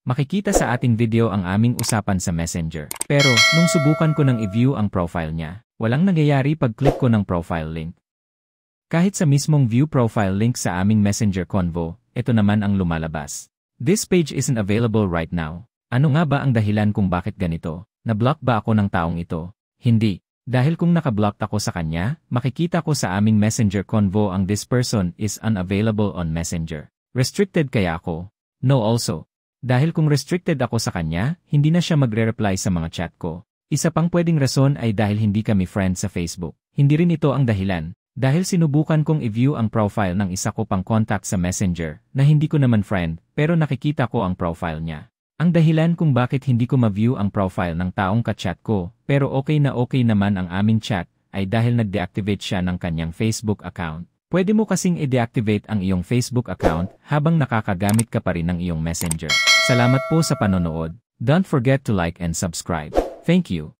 Makikita sa ating video ang aming usapan sa Messenger. Pero, nung subukan ko nang i-view ang profile niya, walang nangyayari pag-click ko ng profile link. Kahit sa mismong view profile link sa aming Messenger Convo, ito naman ang lumalabas. This page isn't available right now. Ano nga ba ang dahilan kung bakit ganito? Na-block ba ako ng taong ito? Hindi. Dahil kung nakablock ako sa kanya, makikita ko sa aming Messenger Convo ang this person is unavailable on Messenger. Restricted kaya ako? No also. Dahil kung restricted ako sa kanya, hindi na siya magre-reply sa mga chat ko. Isa pang pwedeng rason ay dahil hindi kami friends sa Facebook. Hindi rin ito ang dahilan. Dahil sinubukan kong i-view ang profile ng isa ko pang contact sa Messenger, na hindi ko naman friend, pero nakikita ko ang profile niya. Ang dahilan kung bakit hindi ko ma-view ang profile ng taong ka-chat ko, pero okay naman ang aming chat, ay dahil nag-deactivate siya ng kanyang Facebook account. Pwede mo kasing i-deactivate ang iyong Facebook account habang nakakagamit ka pa rin ng iyong Messenger. Salamat po sa panonood. Don't forget to like and subscribe. Thank you.